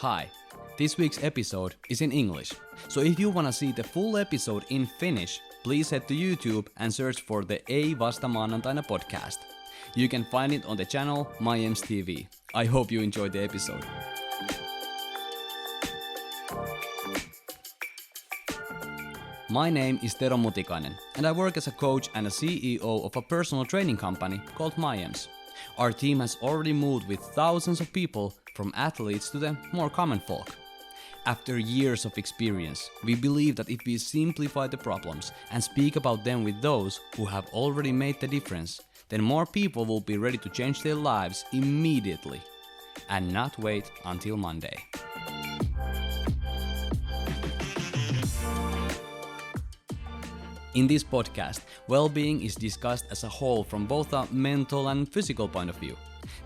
Hi, this week's episode is in English, so if you wanna see the full episode in Finnish, please head to YouTube and search for the Vasta Maanantaina podcast. You can find it on the channel Vanhemmankin TV. I hope you enjoyed the episode. My name is Tero Mutikainen, and I work as a coach and a CEO of a personal training company called Vanhemmankin. Our team has already moved with thousands of people, from athletes to the more common folk. After years of experience, we believe that if we simplify the problems and speak about them with those who have already made the difference, then more people will be ready to change their lives immediately and not wait until Monday. In this podcast, well-being is discussed as a whole from both a mental and physical point of view.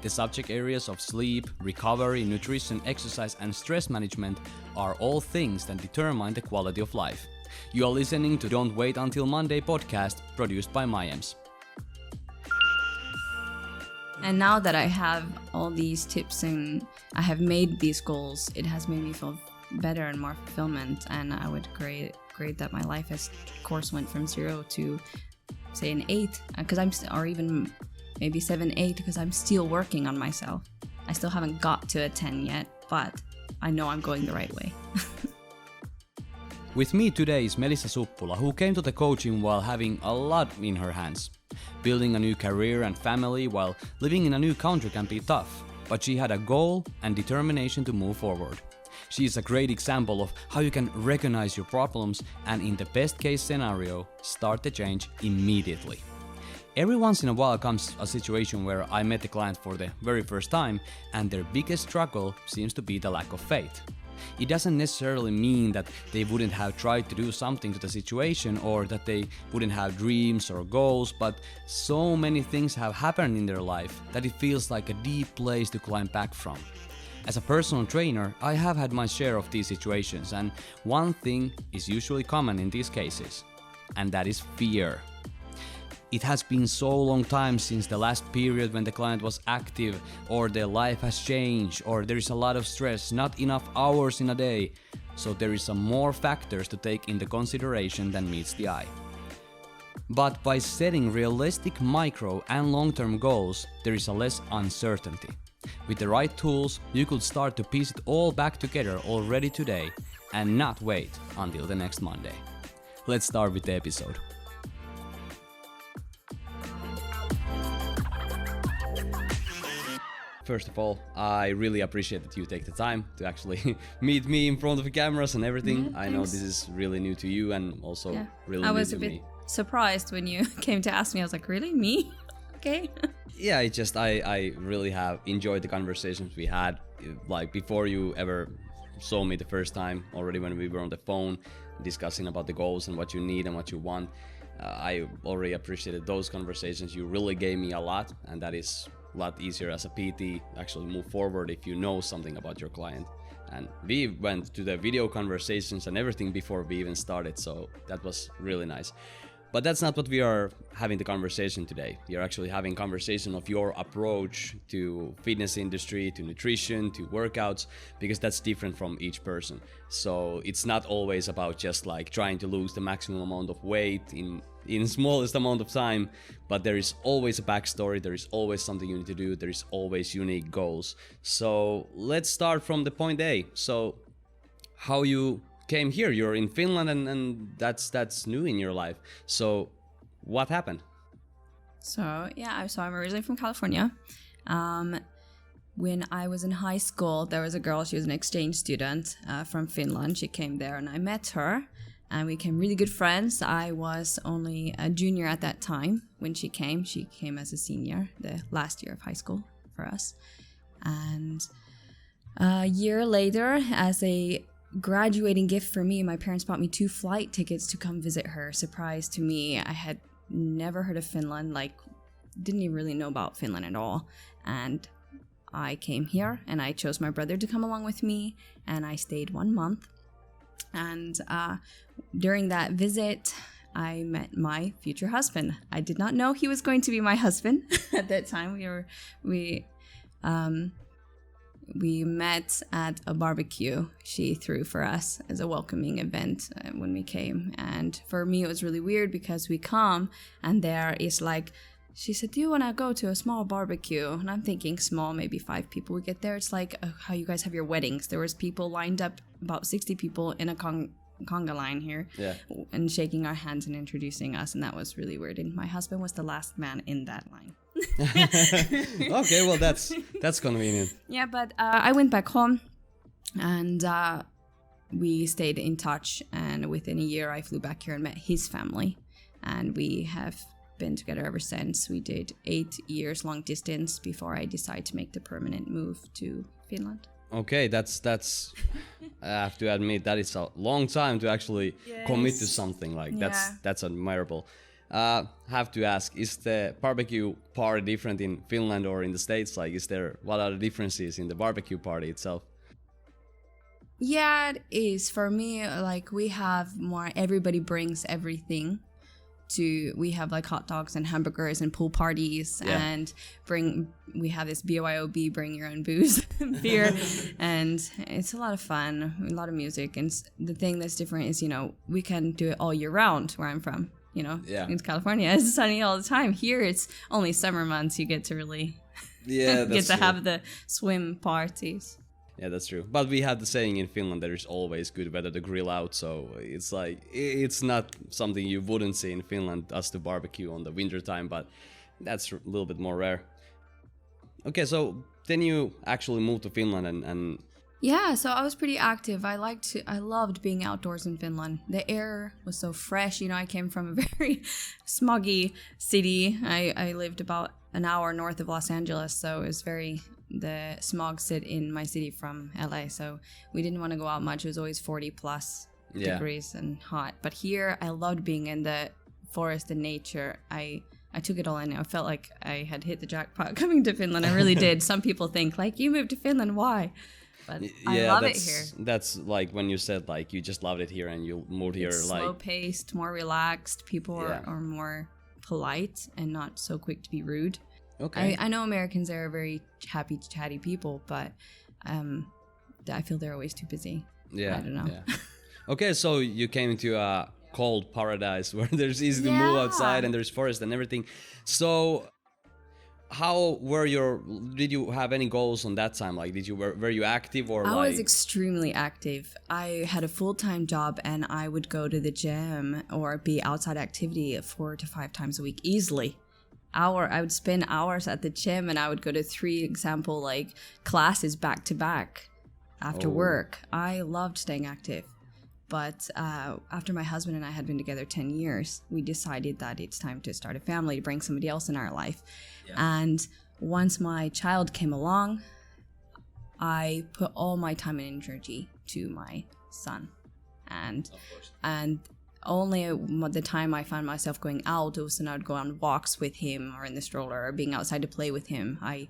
The subject areas of sleep, recovery, nutrition, exercise, and stress management are all things that determine the quality of life. You are listening to Don't Wait Until Monday podcast, produced by Vanhemmankin. And now that I have all these tips and I have made these goals, it has made me feel better and more fulfillment, and I would grade that my life has, of course, went from 0 to, say, an 8, because or even maybe 7, 8, because I'm still working on myself. I still haven't got to a 10 yet, but I know I'm going the right way. With me today is Melissa Suppula, who came to the coaching while having a lot in her hands. Building a new career and family while living in a new country can be tough, but she had a goal and determination to move forward. She is a great example of how you can recognize your problems and, in the best case scenario, start the change immediately. Every once in a while comes a situation where I met the client for the very first time and their biggest struggle seems to be the lack of faith. It doesn't necessarily mean that they wouldn't have tried to do something to the situation or that they wouldn't have dreams or goals, but so many things have happened in their life that it feels like a deep place to climb back from. As a personal trainer, I have had my share of these situations, and one thing is usually common in these cases, and that is fear. It has been so long time since the last period when the client was active, or their life has changed, or there is a lot of stress, not enough hours in a day, so there is some more factors to take into consideration than meets the eye. But by setting realistic micro and long-term goals, there is a less uncertainty. With the right tools, you could start to piece it all back together already today and not wait until the next Monday. Let's start with the episode. First of all, I really appreciate that you take the time to actually meet me in front of the cameras and everything. I know this is really new to you and also really new to me. I was a bit surprised when you came to ask me. I was like, really? Me? Okay. Yeah, I really have enjoyed the conversations we had, like before you ever saw me the first time, already when we were on the phone discussing about the goals and what you need and what you want. I already appreciated those conversations. You really gave me a lot, and that is a lot easier as a PT actually move forward if you know something about your client. And we went to the video conversations and everything before we even started, so that was really nice. But that's not what we are having the conversation today. We are actually having conversation of your approach to fitness industry, to nutrition, to workouts, because that's different from each person. So it's not always about just like trying to lose the maximum amount of weight in smallest amount of time, but there is always a backstory, there is always something you need to do, there is always unique goals. So let's start from the point A. So how you came here? You're in Finland and that's new in your life. So what happened? So I'm originally from California. When I was in high school, there was a girl, she was an exchange student from Finland. She came there and I met her and we became really good friends. I was only a junior at that time when she came. She came as a senior, the last year of high school for us. And a year later, as a graduating gift for me, my parents bought me 2 flight tickets to come visit her. Surprise to me. I had never heard of Finland, didn't even really know about Finland at all. And I came here and I chose my brother to come along with me, and I stayed 1 month. And during that visit, I met my future husband. I did not know he was going to be my husband at that time. we met at a barbecue she threw for us as a welcoming event when we came. And for me, it was really weird because we come and there is like, she said, do you want to go to a small barbecue? And I'm thinking small, maybe 5 people. We get there. It's like how you guys have your weddings. There was people lined up, about 60 people in a conga line here, and shaking our hands and introducing us. And that was really weird. And my husband was the last man in that line. Okay, well, that's convenient. Yeah, but I went back home and we stayed in touch. And within a year, I flew back here and met his family. And we have been together ever since. We did 8 years long distance before I decided to make the permanent move to Finland. Okay, that's I have to admit that is a long time to actually commit to something like that's admirable. Have to ask, is the barbecue party different in Finland or in the States? Like, what are the differences in the barbecue party itself? Yeah, it is. For me, like, we have more, everybody brings everything. We have like hot dogs and hamburgers and pool parties, and we have this BYOB, bring your own booze beer, and it's a lot of fun, a lot of music. And the thing that's different is, we can do it all year round where I'm from. In California, it's sunny all the time. Here, it's only summer months you get to really get to have the swim parties. Yeah, that's true. But we have the saying in Finland, there is always good weather to grill out. So it's like, it's not something you wouldn't see in Finland, us to barbecue on the winter time, but that's a little bit more rare. Okay, so then you actually moved to Finland and yeah, so I was pretty active. I loved being outdoors in Finland. The air was so fresh. I came from a very smoggy city. I lived about an hour north of Los Angeles, so it was the smog sit in my city from LA, so we didn't want to go out much. It was always 40 plus degrees and hot. But here, I loved being in the forest and nature. I took it all in. I felt like I had hit the jackpot coming to Finland. I really did. Some people think, like, you moved to Finland, why? But I love it here. That's like when you said, like, you just loved it here and you moved here. It's like slow-paced, more relaxed. People are more polite and not so quick to be rude. Okay. I know Americans are very happy, chatty people, but I feel they're always too busy. Yeah. I don't know. Yeah. Okay, so you came to a cold paradise where there's easy to move outside and there's forest and everything. So how did you have any goals on that time? Like, were you active or I was extremely active. I had a full-time job and I would go to the gym or be outside activity 4 to 5 times a week easily. I would spend hours at the gym and I would go to 3 example like classes back to back after work. I loved staying active. But after my husband and I had been together 10 years, we decided that it's time to start a family, to bring somebody else in our life. Yeah. And once my child came along, I put all my time and energy to my son. And only the time I found myself going out was when I would go on walks with him or in the stroller or being outside to play with him. I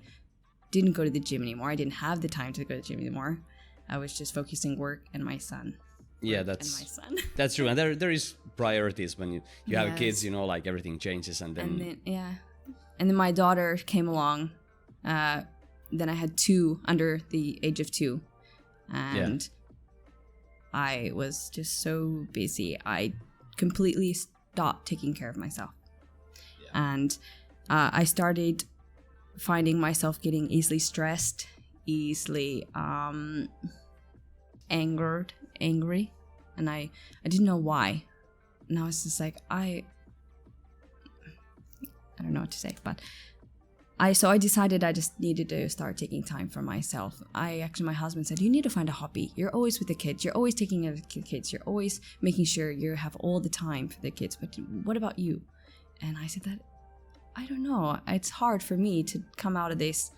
didn't go to the gym anymore. I didn't have the time to go to the gym anymore. I was just focusing work and my son. Yeah, that's true. And there is priorities when you have kids, like everything changes and then... And then my daughter came along. Then I had 2 under the age of 2. And I was just so busy. I completely stopped taking care of myself. Yeah. And I started finding myself getting easily stressed, easily angry, and I didn't know why. And I was just like, I don't know what to say, but I decided I just needed to start taking time for myself. My husband said, you need to find a hobby. You're always with the kids. You're always taking care of the kids. You're always making sure you have all the time for the kids. But what about you? And I said that, I don't know. It's hard for me to come out of this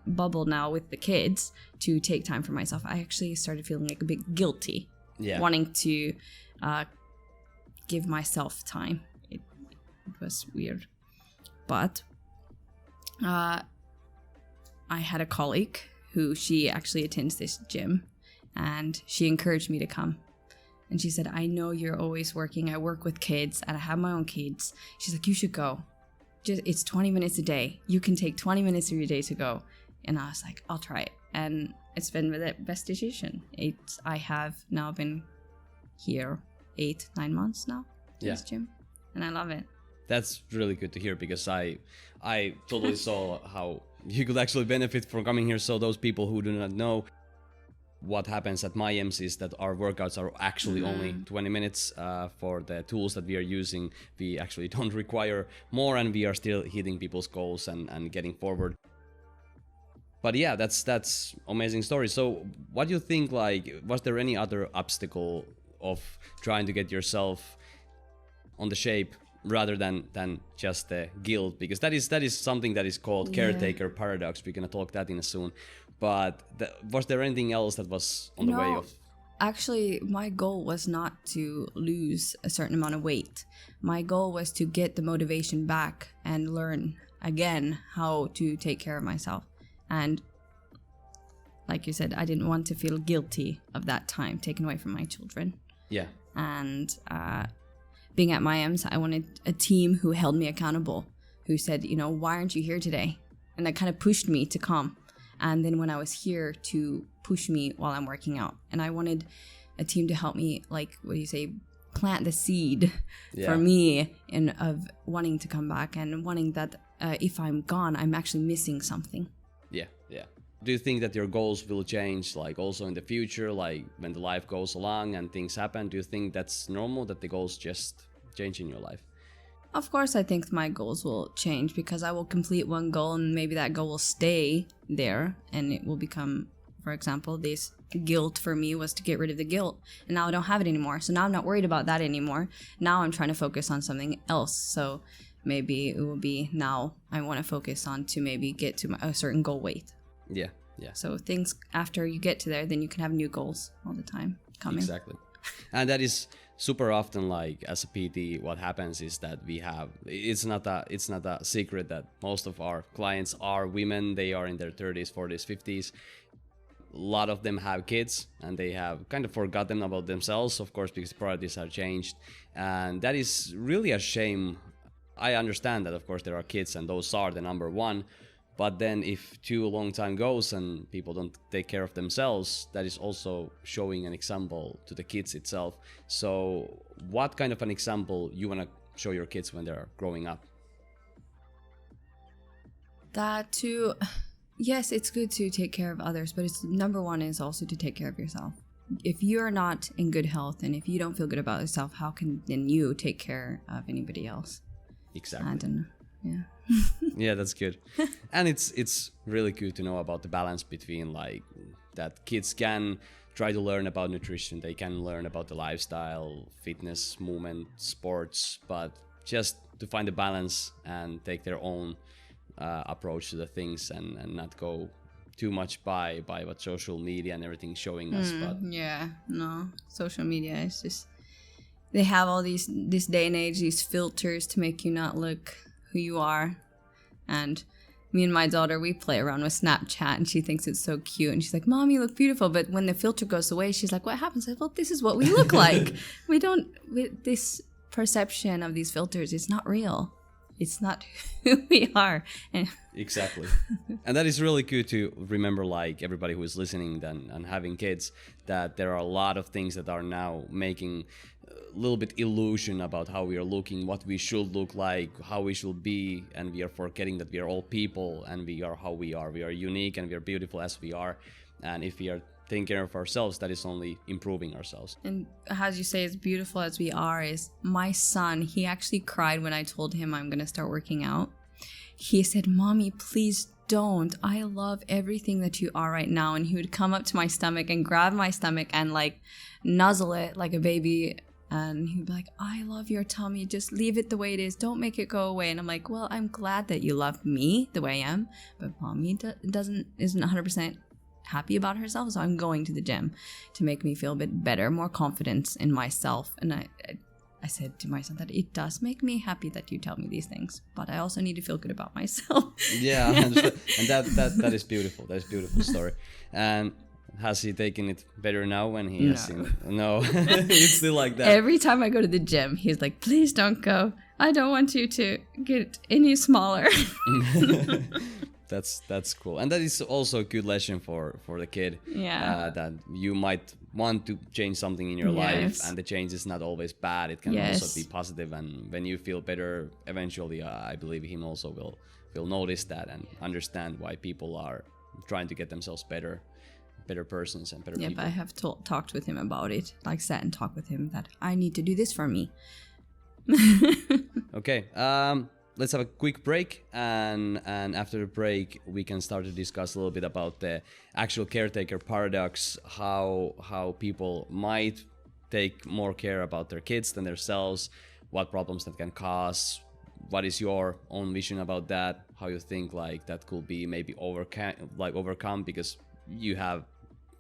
bubble now with the kids to take time for myself. I actually started feeling like a bit guilty, wanting to give myself time. It was weird. But I had a colleague who she actually attends this gym, and she encouraged me to come. And she said, I know you're always working. I work with kids and I have my own kids. She's like, you should go. It's 20 minutes a day. You can take 20 minutes of your day to go. And I was like, I'll try it. And it's been the best decision. I have now been here 8-9 months now in this gym. And I love it. That's really good to hear, because I totally saw how you could actually benefit from coming here. So those people who do not know, what happens at my EMS is that our workouts are actually only 20 minutes for the tools that we are using. We actually don't require more, and we are still hitting people's goals and getting forward. But yeah, that's amazing story. So what do you think, like, was there any other obstacle of trying to get yourself on the shape rather than just the guilt? Because that is something that is called Caretaker Paradox. We're gonna talk that in soon. But was there anything else that was on the way of? Actually, my goal was not to lose a certain amount of weight. My goal was to get the motivation back and learn again how to take care of myself. And like you said, I didn't want to feel guilty of that time taken away from my children. Yeah. And being at my EMS, I wanted a team who held me accountable, who said, why aren't you here today? And that kind of pushed me to come. And then when I was here, to push me while I'm working out. And I wanted a team to help me, like, plant the seed for me of wanting to come back and wanting that if I'm gone, I'm actually missing something. Yeah. Do you think that your goals will change, like, also in the future, like when the life goes along and things happen? Do you think that's normal, that the goals just change in your life? Of course, I think my goals will change, because I will complete one goal and maybe that goal will stay there, and it will become, for example, this guilt for me was to get rid of the guilt, and now I don't have it anymore. So now I'm not worried about that anymore. Now I'm trying to focus on something else. So maybe it will be now I want to focus on to maybe get to a certain goal weight. Yeah. So things after you get to there, then you can have new goals all the time coming. Exactly. And that is super often, like, as a PT, what happens is that it's not a secret that most of our clients are women. They are in their 30s, 40s, 50s. A lot of them have kids, and they have kind of forgotten about themselves, of course, because priorities have changed. And that is really a shame. I understand that, of course, there are kids and those are the number one. But then if too long time goes and people don't take care of themselves, that is also showing an example to the kids itself. So what kind of an example you want to show your kids when they're growing up? That too, yes, it's good to take care of others, but it's number one is also to take care of yourself. If you're not in good health and if you don't feel good about yourself, how can then you take care of anybody else? Exactly. I don't know. Yeah. Yeah, that's good. And it's really good to know about the balance between, like, that kids can try to learn about nutrition, they can learn about the lifestyle, fitness, movement, sports, but just to find a balance and take their own approach to the things and not go too much by what social media and everything showing us. But yeah, no, social media is just, they have all this day and age, these filters to make you not look who you are. And me and my daughter, we play around with Snapchat, and she thinks it's so cute, and she's like, Mom, you look beautiful. But when the filter goes away, she's like, what happens? I said, well, this is what we look like. This perception of these filters is not real. It's not who we are. Exactly. And that is really good to remember, like, everybody who is listening and having kids, that there are a lot of things that are now making a little bit illusion about how we are looking, what we should look like, how we should be, and we are forgetting that we are all people and we are how we are. We are unique and we are beautiful as we are. And if we are taking care of ourselves, that is only improving ourselves. And as you say, as beautiful as we are, is my son, he actually cried when I told him I'm going to start working out. He said, Mommy, please don't. I love everything that you are right now. And he would come up to my stomach and grab my stomach and, like, nuzzle it like a baby. And he'd be like, I love your tummy. Just leave it the way it is. Don't make it go away. And I'm like, well, I'm glad that you love me the way I am. But Mommy isn't 100% happy about herself. So I'm going to the gym to make me feel a bit better, more confidence in myself. And I said to my son that it does make me happy that you tell me these things, but I also need to feel good about myself. Yeah, I understand. And that is beautiful. That is a beautiful story. And has he taken it better now when he has seen? No, it's still like that. Every time I go to the gym, he's like, please don't go. I don't want you to get any smaller. That's cool, and that is also a good lesson for the kid. Yeah. That you might want to change something in your life, and the change is not always bad. It can also be positive, and when you feel better, eventually, I believe him also will notice that and understand why people are trying to get themselves better persons and better people. But I have talked with him about it, like sat and talked with him that I need to do this for me. Okay, let's have a quick break, and after the break we can start to discuss a little bit about the actual caretaker paradox, how people might take more care about their kids than themselves, what problems that can cause, what is your own vision about that, how you think like that could be maybe overcome because you have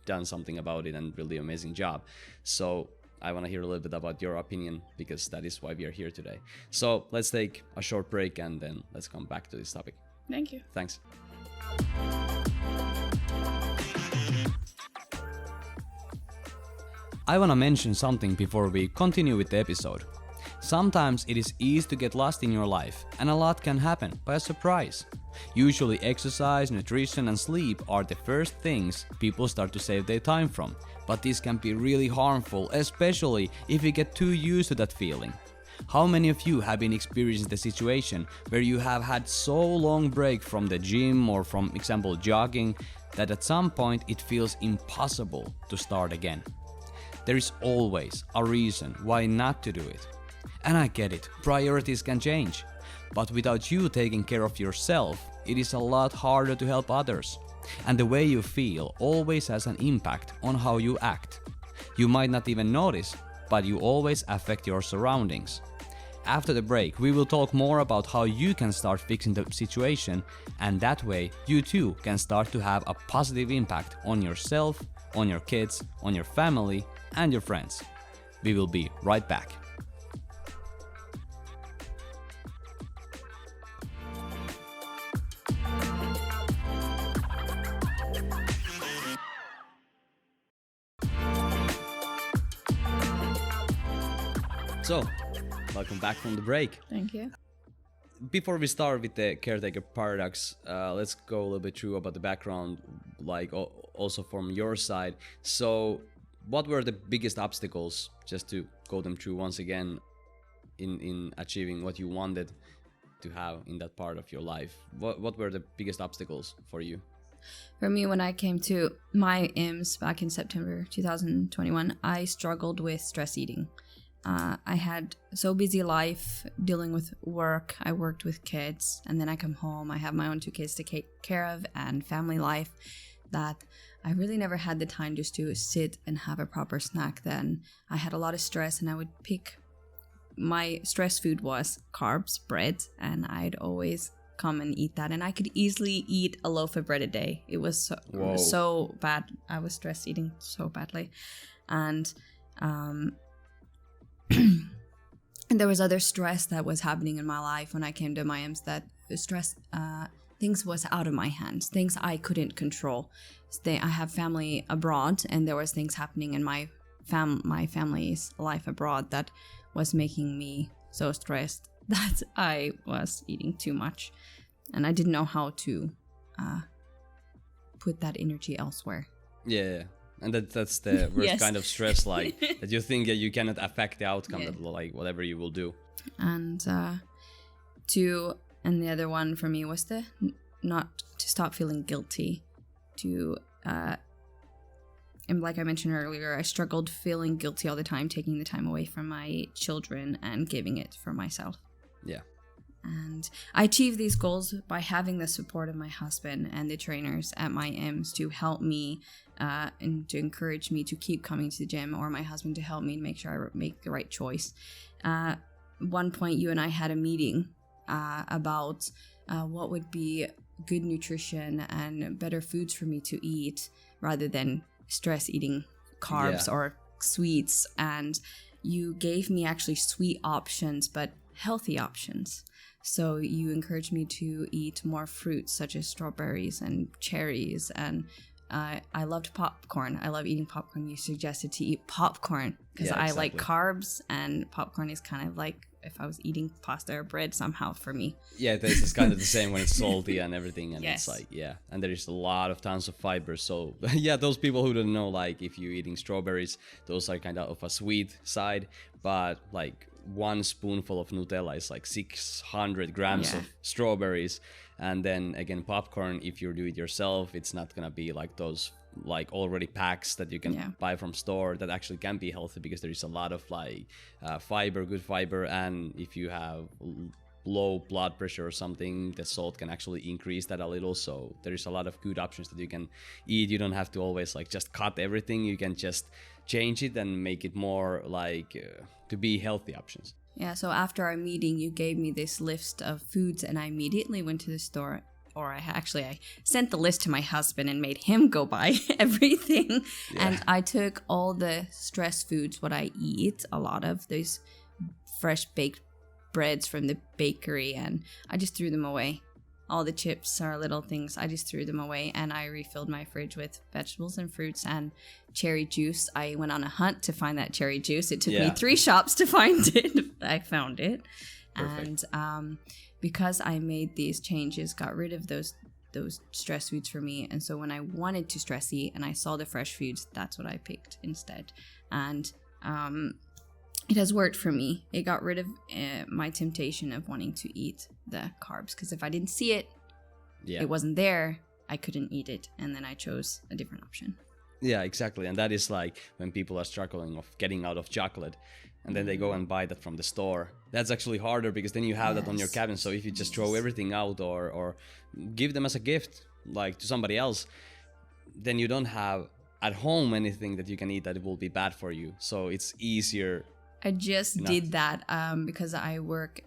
done something about it and really amazing job. So I want to hear a little bit about your opinion because that is why we are here today. So let's take a short break and then let's come back to this topic. Thank you. Thanks. I want to mention something before we continue with the episode. Sometimes it is easy to get lost in your life, and a lot can happen by a surprise. Usually exercise, nutrition and sleep are the first things people start to save their time from, but this can be really harmful, especially if you get too used to that feeling. How many of you have been experiencing the situation where you have had so long break from the gym or from example jogging that at some point it feels impossible to start again? There is always a reason why not to do it. And I get it, priorities can change. But without you taking care of yourself, it is a lot harder to help others. And the way you feel always has an impact on how you act. You might not even notice, but you always affect your surroundings. After the break, we will talk more about how you can start fixing the situation, and that way you too can start to have a positive impact on yourself, on your kids, on your family, and your friends. We will be right back. So, welcome back from the break. Thank you. Before we start with the caretaker paradox, let's go a little bit through about the background, like also from your side. So, what were the biggest obstacles, just to go them through once again, in achieving what you wanted to have in that part of your life? What were the biggest obstacles for you? For me, when I came to my IMS back in September 2021, I struggled with stress eating. I had so busy life dealing with work. I worked with kids, and then I come home. I have my own 2 kids to take care of and family life, that I really never had the time just to sit and have a proper snack. Then I had a lot of stress, and I would pick, my stress food was carbs, bread, and I'd always come and eat that. And I could easily eat a loaf of bread a day. It was so bad. I was stress eating so badly. And and there was other stress that was happening in my life when I came to IMS, that stress, things was out of my hands, things I couldn't control. I have family abroad, and there was things happening in my family's life abroad that was making me so stressed that I was eating too much, and I didn't know how to put that energy elsewhere. Yeah. And that's the worst kind of stress, like that you think that you cannot affect the outcome, that like whatever you will do. And the other one for me was not to stop feeling guilty. And like I mentioned earlier, I struggled feeling guilty all the time, taking the time away from my children and giving it for myself. Yeah. And I achieved these goals by having the support of my husband and the trainers at my IMS to help me and to encourage me to keep coming to the gym, or my husband to help me make sure I make the right choice. One point, you and I had a meeting about what would be good nutrition and better foods for me to eat rather than stress eating carbs or sweets. And you gave me actually sweet options, but healthy options. So you encouraged me to eat more fruits such as strawberries and cherries, and I loved popcorn. I love eating popcorn. You suggested to eat popcorn because I like carbs, and popcorn is kind of like if I was eating pasta or bread somehow for me. Yeah, it tastes kind of the same when it's salty and everything, and Yes. it's like, yeah, and there is a lot of tons of fiber. So yeah, those people who don't know, like if you're eating strawberries, those are kind of a sweet side, but like 1 spoonful of Nutella is like 600 grams of strawberries. And then again, popcorn, if you do it yourself, it's not gonna be like those like already packs that you can buy from store that actually can be healthy, because there is a lot of like fiber, good fiber. And if you have low blood pressure or something, the salt can actually increase that a little. So there is a lot of good options that you can eat. You don't have to always like just cut everything. You can just change it and make it more like to be healthy options. Yeah, so after our meeting, you gave me this list of foods, and I immediately went to the store. Or I sent the list to my husband and made him go buy everything. Yeah. And I took all the stress foods, what I eat, a lot of those fresh baked breads from the bakery, and I just threw them away. All the chips are little things, I just threw them away, and I refilled my fridge with vegetables and fruits and cherry juice. I went on a hunt to find that cherry juice. It took me 3 shops to find it. I found it. Perfect. And because I made these changes, got rid of those stress foods for me, and so when I wanted to stress eat and I saw the fresh foods, that's what I picked instead. And it has worked for me. It got rid of my temptation of wanting to eat the carbs, because if I didn't see it, it wasn't there, I couldn't eat it, and then I chose a different option. Yeah, exactly. And that is like when people are struggling of getting out of chocolate, and then they go and buy that from the store. That's actually harder, because then you have that on your cabin. So if you just throw everything out or give them as a gift, like to somebody else, then you don't have at home anything that you can eat that it will be bad for you. So it's easier. I just did that because I work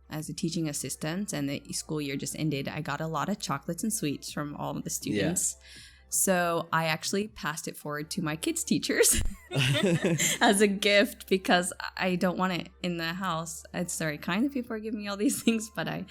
as a teaching assistant, and the school year just ended. I got a lot of chocolates and sweets from all of the students. Yeah. So I actually passed it forward to my kids' teachers as a gift, because I don't want it in the house. It's very kind of people are giving me all these things, but I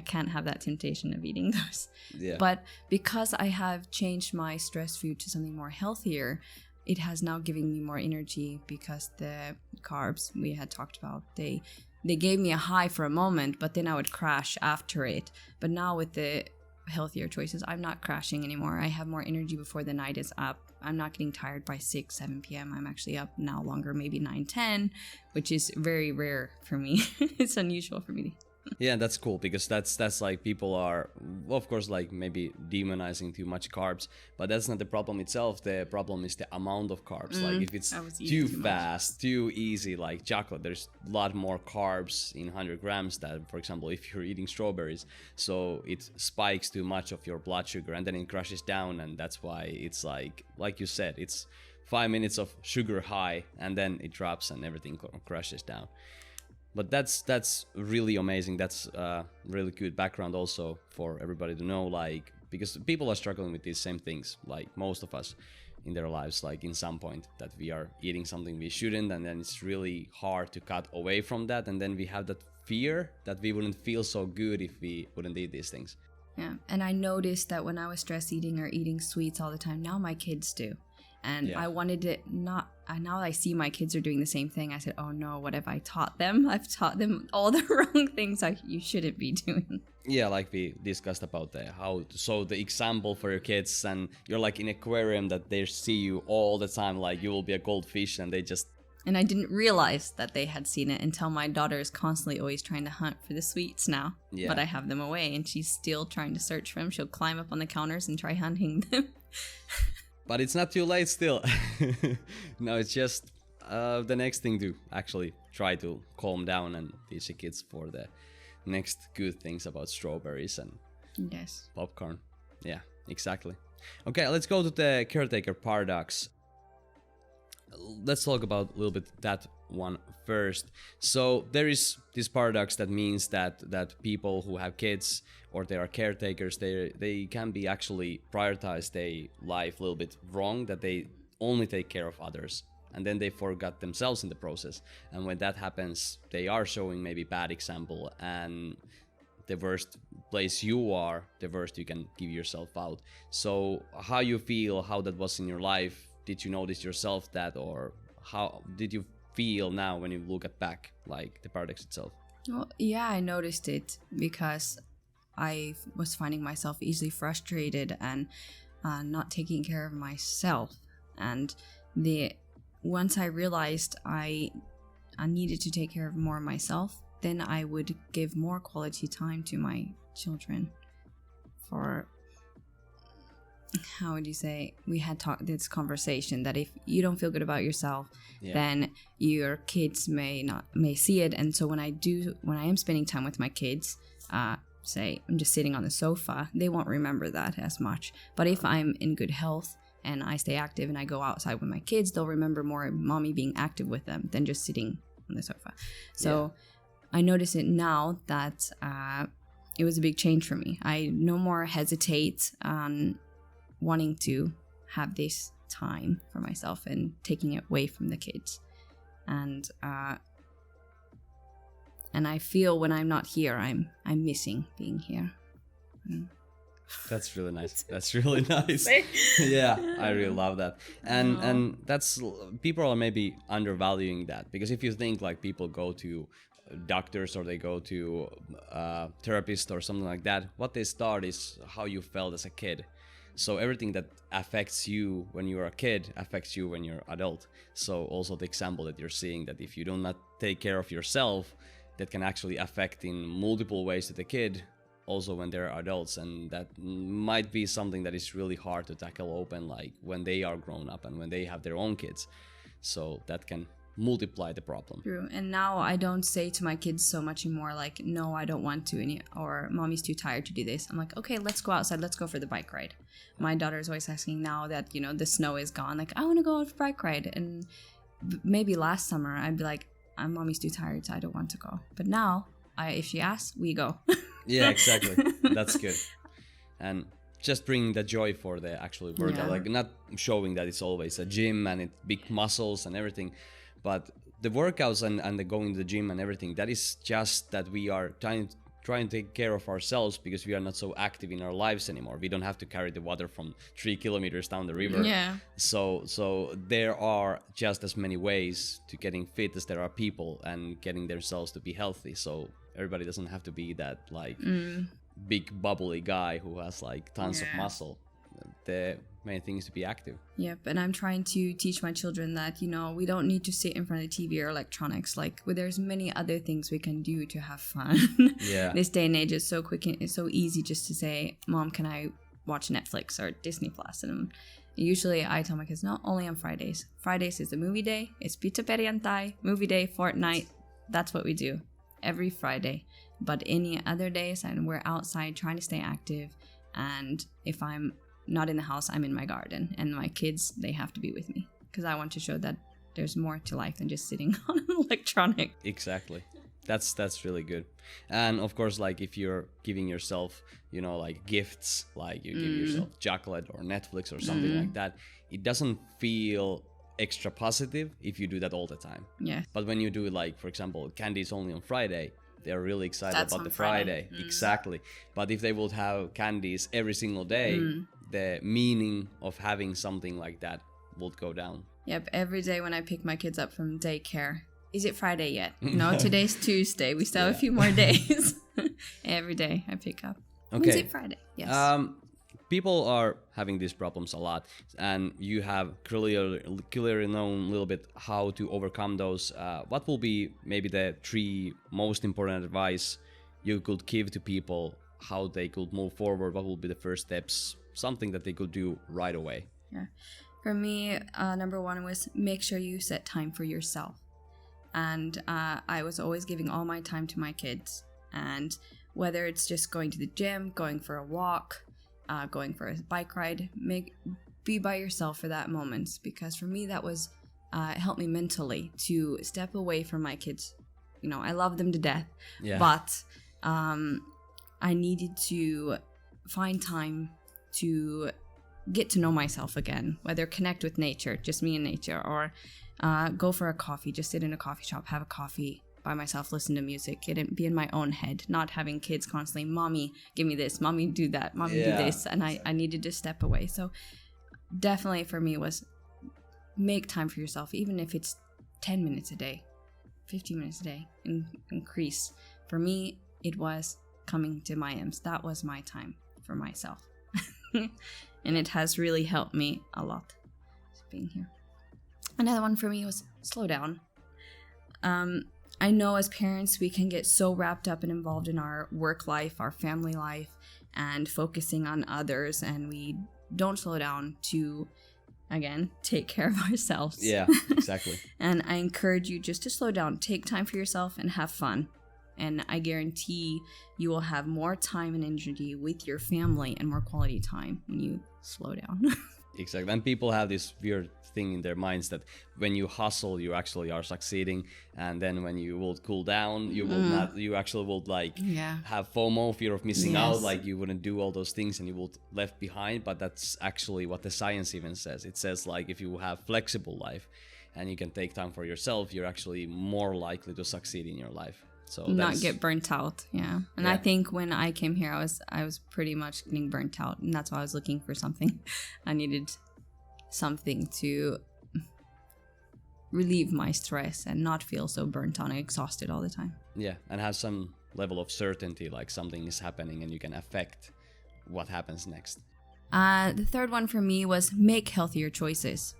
can't have that temptation of eating those. Yeah. But because I have changed my stress food to something more healthier, it has now given me more energy, because the carbs we had talked about, they gave me a high for a moment, but then I would crash after it. But now with the healthier choices, I'm not crashing anymore. I have more energy before the night is up. I'm not getting tired by 6-7 p.m. I'm actually up now longer, maybe 9-10, which is very rare for me. It's unusual for me. Yeah, that's cool, because that's like people are, of course, like maybe demonizing too much carbs, but that's not the problem itself. The problem is the amount of carbs. Like if it's too fast, too easy, like chocolate, there's a lot more carbs in 100 grams than, for example, if you're eating strawberries. So it spikes too much of your blood sugar, and then it crashes down, and that's why it's like you said, it's 5 minutes of sugar high, and then it drops and everything crashes down. But that's really amazing. That's really good background also for everybody to know, like, because people are struggling with these same things, like most of us in their lives, like in some point that we are eating something we shouldn't, and then it's really hard to cut away from that, and then we have that fear that we wouldn't feel so good if we wouldn't eat these things. Yeah, and I noticed that when I was stress eating or eating sweets all the time, now my kids do. And I wanted it not. Now I see my kids are doing the same thing. I said, "Oh no, what have I taught them? I've taught them all the wrong things you shouldn't be doing." Yeah, like we discussed about the example for your kids, and you're like in an aquarium that they see you all the time, like you will be a goldfish, and they just. And I didn't realize that they had seen it until my daughter is constantly always trying to hunt for the sweets now. Yeah. But I have them away, and she's still trying to search for them. She'll climb up on the counters and try hunting them. But it's not too late still. No, it's just the next thing to actually try to calm down and teach the kids for the next good things about strawberries and popcorn. Yeah, exactly. Okay, let's go to the Caretaker Paradox. Let's talk about a little bit that one first. So there is this paradox that means that people who have kids or they are caretakers, they can be actually prioritize their life a little bit wrong, that they only take care of others and then they forgot themselves in the process. And when that happens, they are showing maybe bad example, and the worst place you are, the worst you can give yourself out. So how you feel, how that was in your life? Did you notice yourself that, or how did you feel now when you look at back, like the paradox itself? Well, yeah, I noticed it because I was finding myself easily frustrated and not taking care of myself. And once I realized I needed to take care of more of myself, then I would give more quality time to my children. For, how would you say, we had this conversation that if you don't feel good about yourself, then your kids may see it. And so when I am spending time with my kids, say I'm just sitting on the sofa, they won't remember that as much. But if I'm in good health and I stay active and I go outside with my kids, they'll remember more mommy being active with them than just sitting on the sofa. So I notice it now that it was a big change for me. I no more hesitate on wanting to have this time for myself and taking it away from the kids. And I feel when I'm not here, I'm missing being here. That's really nice. That's really nice. Yeah, I really love that. And that's, people are maybe undervaluing that, because if you think like people go to doctors or they go to therapist or something like that, what they start is how you felt as a kid. So everything that affects you when you're a kid affects you when you're adult. So also the example that you're seeing, that if you do not take care of yourself, that can actually affect in multiple ways to the kid also when they're adults. And that might be something that is really hard to tackle open, like when they are grown up and when they have their own kids. So that can multiply the problem. True. And now I don't say to my kids so much anymore like, no, I don't want to, or mommy's too tired to do this. I'm like, okay, let's go outside, let's go for the bike ride. My daughter's always asking now that, the snow is gone, like, I want to go on a bike ride. And maybe last summer I'd be like, mommy's too tired, so I don't want to go. But now, if she asks, we go. Yeah, exactly. That's good. And just bringing the joy for the actual workout, like not showing that it's always a gym and it's big muscles and everything, but the workouts and the going to the gym and everything, that is just that we are trying to take care of ourselves because we are not so active in our lives anymore. We don't have to carry the water from 3 kilometers down the river. Yeah. So there are just as many ways to getting fit as there are people and getting themselves to be healthy. So everybody doesn't have to be that like big bubbly guy who has like tons of muscle. The main thing is to be active. Yep, and I'm trying to teach my children that, we don't need to sit in front of the TV or electronics. Like, there's many other things we can do to have fun. Yeah. This day and age is so quick and it's so easy just to say, Mom, can I watch Netflix or Disney Plus? And usually I tell my kids, not only on Fridays. Fridays is the movie day. It's pizza perjantai, movie day, Fortnite. That's what we do every Friday. But any other days, and we're outside trying to stay active. And if I'm not in the house, I'm in my garden, and my kids, they have to be with me because I want to show that there's more to life than just sitting on an electronic. Exactly. That's really good. And of course, like if you're giving yourself, like gifts, like you give yourself chocolate or Netflix or something like that, it doesn't feel extra positive if you do that all the time. Yeah. But when you do, like, for example, candies only on Friday, they're really excited That's about the Friday. Exactly. But if they would have candies every single day, the meaning of having something like that would go down. Yep, every day when I pick my kids up from daycare, is it Friday yet? No, today's Tuesday. We still have a few more days. Every day I pick up. Okay. Is it Friday? Yes. People are having these problems a lot, and you have clearly known a little bit how to overcome those. What will be maybe the 3 most important advice you could give to people, how they could move forward? What will be the first steps? Something that they could do right away. Yeah. For me, number 1 was make sure you set time for yourself. And I was always giving all my time to my kids. And whether it's just going to the gym, going for a walk, going for a bike ride, be by yourself for that moment. Because for me, that was helped me mentally to step away from my kids. I love them to death. Yeah. But I needed to find time to get to know myself again, whether connect with nature, just me and nature, or go for a coffee, just sit in a coffee shop, have a coffee by myself, listen to music, be in my own head, not having kids constantly, Mommy, give me this, Mommy, do that, Mommy, do this. And I needed to step away. So definitely for me was make time for yourself, even if it's 10 minutes a day, 15 minutes a day, increase. For me, it was coming to my IMS. That was my time for myself. And it has really helped me a lot, just being here. Another one for me was slow down. I know as parents, we can get so wrapped up and involved in our work life, our family life, and focusing on others, and we don't slow down to, again, take care of ourselves. Yeah, exactly. And I encourage you just to slow down, take time for yourself, and have fun. And I guarantee you will have more time and energy with your family and more quality time when you slow down. Exactly. And people have this weird thing in their minds that when you hustle, you actually are succeeding. And then when you will cool down, you will not, you actually will have FOMO, fear of missing out. Like you wouldn't do all those things and you will left behind. But that's actually what the science even says. It says like if you have flexible life and you can take time for yourself, you're actually more likely to succeed in your life. So not get burnt out. And I think when I came here, I was pretty much getting burnt out, and that's why I was looking for something. I needed something to relieve my stress and not feel so burnt out and exhausted all the time. Yeah, and have some level of certainty, like something is happening and you can affect what happens next. The third one for me was make healthier choices.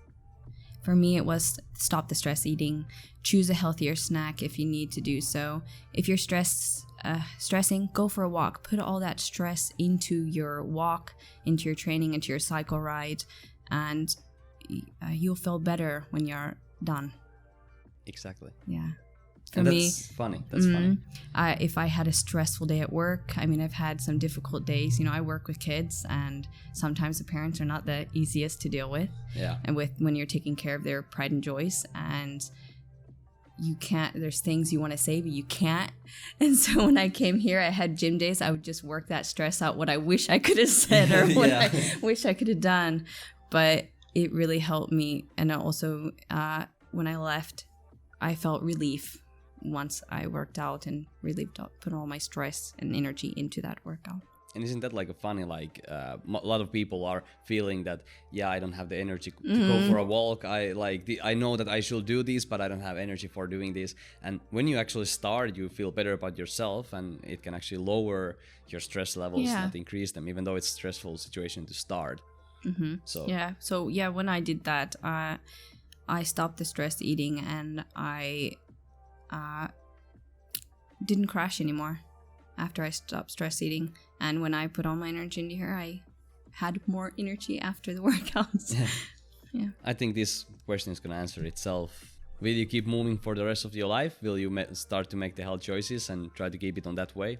For me, it was stop the stress eating, choose a healthier snack if you need to do so. If you're stressing, go for a walk. Put all that stress into your walk, into your training, into your cycle ride, and you'll feel better when you're done. Exactly. Yeah. And that's funny. That's funny. If I had a stressful day at work, I mean, I've had some difficult days. You know, I work with kids, and sometimes the parents are not the easiest to deal with. Yeah. And when you're taking care of their pride and joys, and you can't, there's things you want to say, but you can't. And so when I came here, I had gym days. I would just work that stress out, what I wish I could have said or what I wish I could have done. But it really helped me. And also, when I left, I felt relief once I worked out and really put all my stress and energy into that workout. And isn't that like a funny, like a lot of people are feeling that, I don't have the energy to go for a walk. I know that I should do this, but I don't have energy for doing this. And when you actually start, you feel better about yourself, and it can actually lower your stress levels, not increase them, even though it's a stressful situation to start. So when I did that, I stopped the stress eating, and I didn't crash anymore after I stopped stress eating. And when I put all my energy into here, I had more energy after the workouts. I think this question is going to answer itself. Will you keep moving for the rest of your life? Will you start to make the health choices and try to keep it on that way?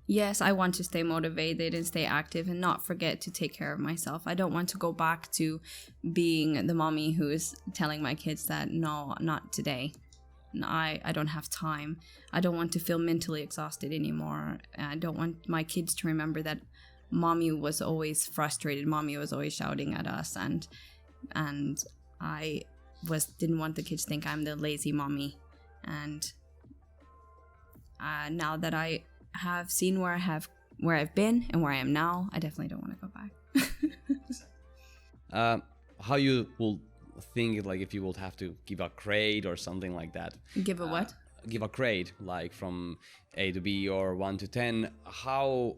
Yes, I want to stay motivated and stay active and not forget to take care of myself. I don't want to go back to being the mommy who is telling my kids that, no, not today. I don't have time. I don't want to feel mentally exhausted anymore. I don't want my kids to remember that mommy was always frustrated. Mommy was always shouting at us, and I didn't want the kids to think I'm the lazy mommy. And now that I have seen where I've been and where I am now, I definitely don't want to go back. How you will think, like, if you would have to give a grade or something like that. Give a what? Give a grade, like from A to B or 1 to 10. How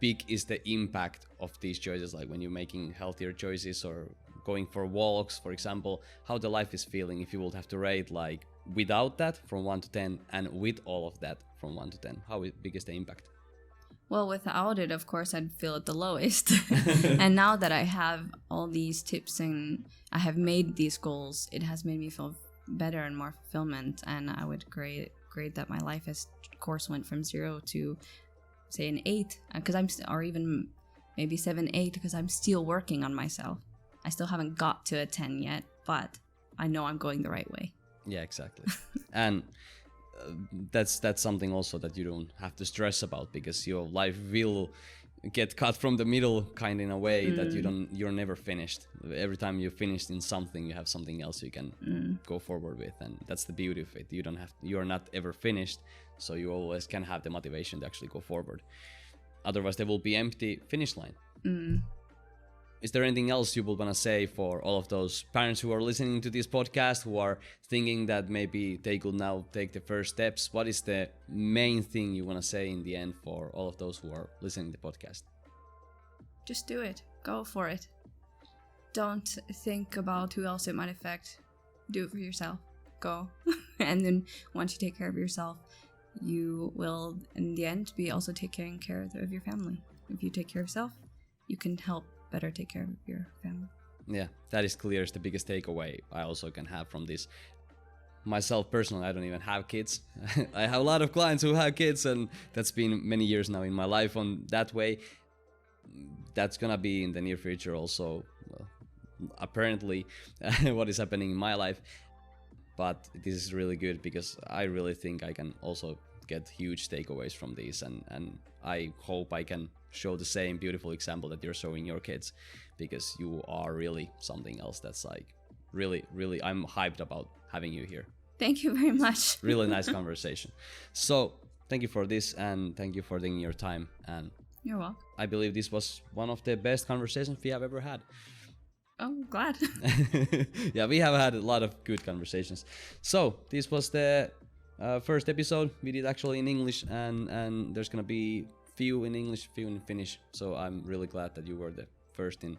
big is the impact of these choices? Like when you're making healthier choices or going for walks, for example, how the life is feeling if you would have to rate, like, without that from 1 to 10 and with all of that from 1 to 10. How big is the impact? Well, without it, of course, I'd feel at the lowest. And now that I have all these tips and I have made these goals, it has made me feel better and more fulfillment. And I would grade that my life has, of course, went from 0 to, say, an 8, or even maybe 7, 8, because I'm still working on myself. I still haven't got to a 10 yet, but I know I'm going the right way. Yeah, exactly. And that's something also that you don't have to stress about, because your life will get cut from the middle kind in a way that you're never finished. Every time you're finished in something, you have something else you can go forward with, and that's the beauty of it. You're not ever finished, so you always can have the motivation to actually go forward. Otherwise there will be empty finish line. is there anything else you would want to say for all of those parents who are listening to this podcast, who are thinking that maybe they could now take the first steps? What is the main thing you want to say in the end for all of those who are listening to the podcast? Just do it. Go for it. Don't think about who else it might affect. Do it for yourself. Go. And then once you take care of yourself, you will, in the end, be also taking care of your family. If you take care of yourself, you can help better take care of your family. Yeah, that is clear. It's the biggest takeaway I also can have from this. Myself personally, I don't even have kids. I have a lot of clients who have kids, and that's been many years now in my life on that way. That's gonna be in the near future also, apparently, what is happening in my life. But this is really good because I really think I can also get huge takeaways from these, and I hope I can show the same beautiful example that you're showing your kids, because you are really something else that's like really, really, I'm hyped about having you here. Thank you very much. Really nice conversation. So thank you for this, and thank you for taking your time, and you're welcome. I believe this was one of the best conversations we have ever had. Oh, glad. Yeah, we have had a lot of good conversations. So this was the first episode we did actually in English, and there's gonna be few in English, few in Finnish. So I'm really glad that you were the first in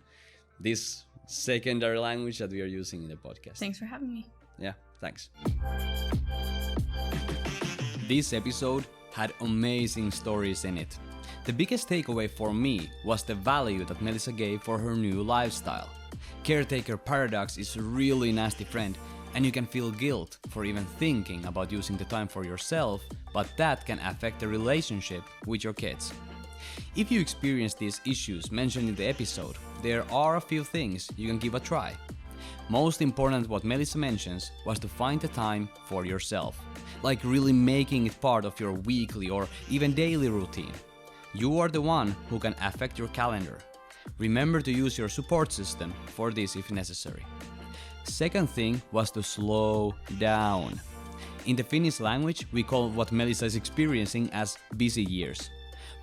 this secondary language that we are using in the podcast. Thanks for having me. Yeah, thanks. This episode had amazing stories in it. The biggest takeaway for me was the value that Melissa gave for her new lifestyle. Caretaker Paradox is a really nasty friend, and you can feel guilt for even thinking about using the time for yourself, but that can affect the relationship with your kids. If you experience these issues mentioned in the episode, there are a few things you can give a try. Most important, what Melissa mentions, was to find the time for yourself, like really making it part of your weekly or even daily routine. You are the one who can affect your calendar. Remember to use your support system for this if necessary. Second thing was to slow down. In the Finnish language, we call what Melissa is experiencing as busy years.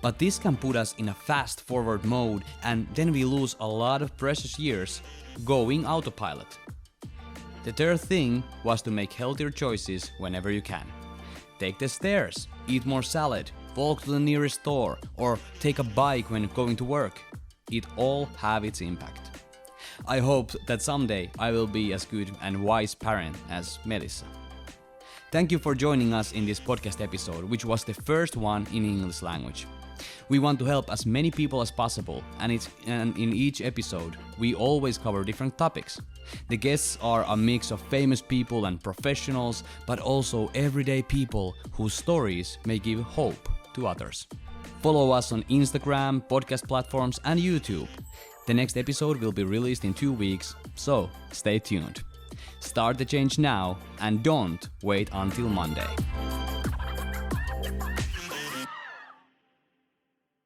But this can put us in a fast-forward mode, and then we lose a lot of precious years going autopilot. The third thing was to make healthier choices whenever you can. Take the stairs, eat more salad, walk to the nearest store, or take a bike when going to work. It all have its impact. I hope that someday I will be as good and wise parent as Melissa. Thank you for joining us in this podcast episode, which was the first one in English language. We want to help as many people as possible, and in each episode, we always cover different topics. The guests are a mix of famous people and professionals, but also everyday people whose stories may give hope to others. Follow us on Instagram, podcast platforms, and YouTube. The next episode will be released in 2 weeks, so stay tuned. Start the change now and don't wait until Monday.